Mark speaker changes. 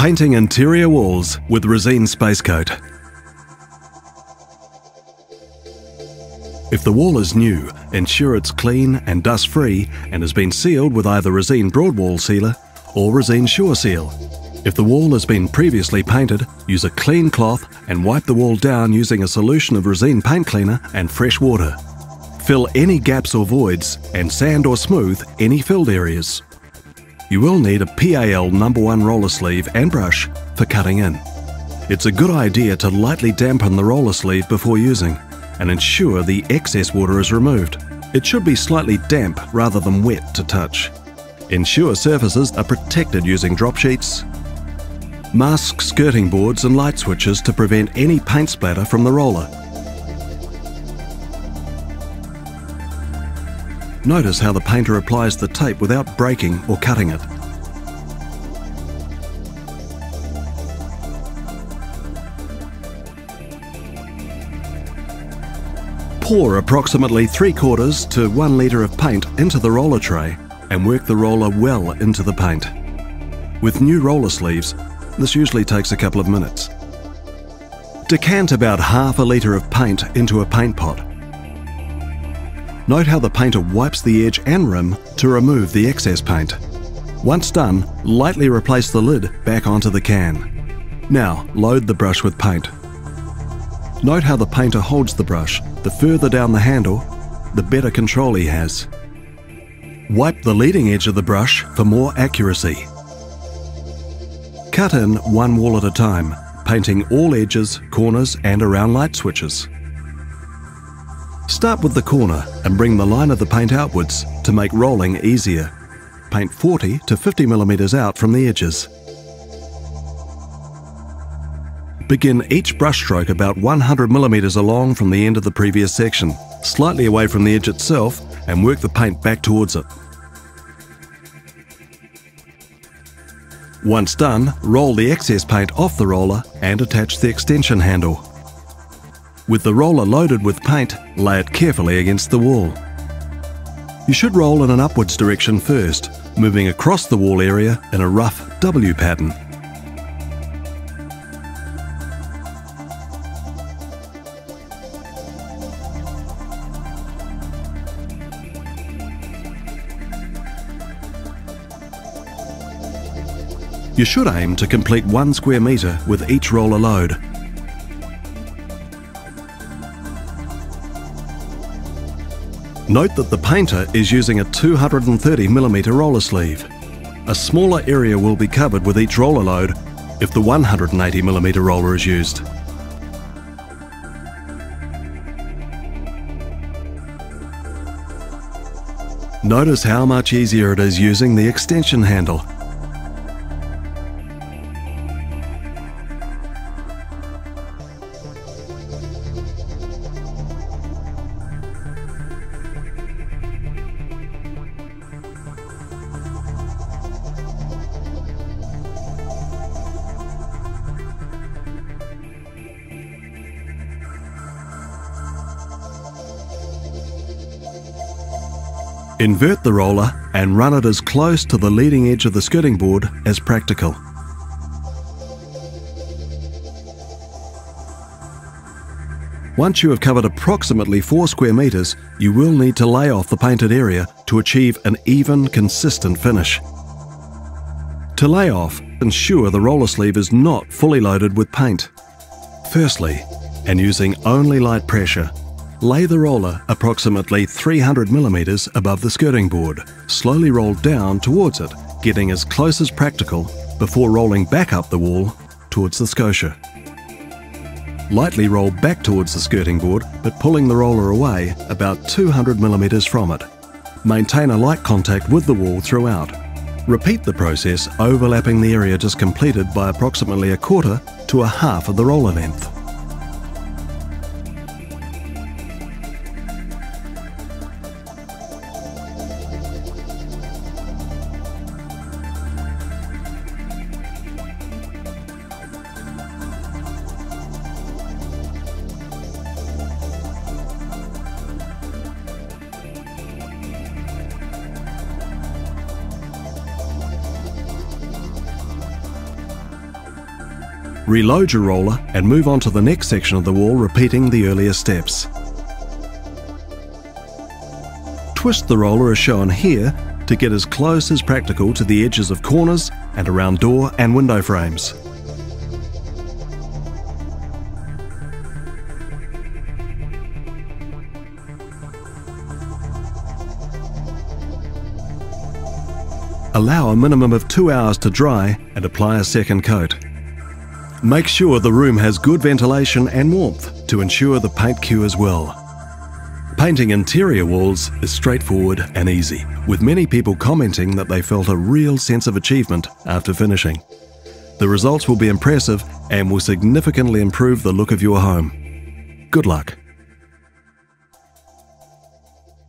Speaker 1: Painting interior walls with Resene SpaceCote. If the wall is new, ensure it's clean and dust-free and has been sealed with either Resene Broadwall Sealer or Resene Sure Seal. If the wall has been previously painted, use a clean cloth and wipe the wall down using a solution of Resene paint cleaner and fresh water. Fill any gaps or voids and sand or smooth any filled areas. You will need a PAL No. 1 roller sleeve and brush for cutting in. It's a good idea to lightly dampen the roller sleeve before using and ensure the excess water is removed. It should be slightly damp rather than wet to touch. Ensure surfaces are protected using drop sheets. Mask skirting boards and light switches to prevent any paint splatter from the roller. Notice how the painter applies the tape without breaking or cutting it. Pour approximately 3/4 to 1 litre of paint into the roller tray and work the roller well into the paint. With new roller sleeves, this usually takes a couple of minutes. Decant about ½ litre of paint into a paint pot. Note how the painter wipes the edge and rim to remove the excess paint. Once done, lightly replace the lid back onto the can. Now, load the brush with paint. Note how the painter holds the brush. The further down the handle, the better control he has. Wipe the leading edge of the brush for more accuracy. Cut in one wall at a time, painting all edges, corners and around light switches. Start with the corner and bring the line of the paint outwards to make rolling easier. Paint 40 to 50 mm out from the edges. Begin each brushstroke about 100 mm along from the end of the previous section, slightly away from the edge itself, and work the paint back towards it. Once done, roll the excess paint off the roller and attach the extension handle. With the roller loaded with paint, lay it carefully against the wall. You should roll in an upwards direction first, moving across the wall area in a rough W pattern. You should aim to complete 1 square metre with each roller load. Note that the painter is using a 230 mm roller sleeve. A smaller area will be covered with each roller load if the 180 mm roller is used. Notice how much easier it is using the extension handle. Invert the roller and run it as close to the leading edge of the skirting board as practical. Once you have covered approximately 4 square metres, you will need to lay off the painted area to achieve an even, consistent finish. To lay off, ensure the roller sleeve is not fully loaded with paint. Firstly, and using only light pressure, lay the roller approximately 300 mm above the skirting board. Slowly roll down towards it, getting as close as practical before rolling back up the wall towards the scotia. Lightly roll back towards the skirting board, but pulling the roller away about 200 mm from it. Maintain a light contact with the wall throughout. Repeat the process, overlapping the area just completed by approximately 1/4 to 1/2 of the roller length. Reload your roller and move on to the next section of the wall, repeating the earlier steps. Twist the roller as shown here to get as close as practical to the edges of corners and around door and window frames. Allow a minimum of 2 hours to dry and apply a second coat. Make sure the room has good ventilation and warmth to ensure the paint cures well. Painting interior walls is straightforward and easy, with many people commenting that they felt a real sense of achievement after finishing. The results will be impressive and will significantly improve the look of your home. Good luck.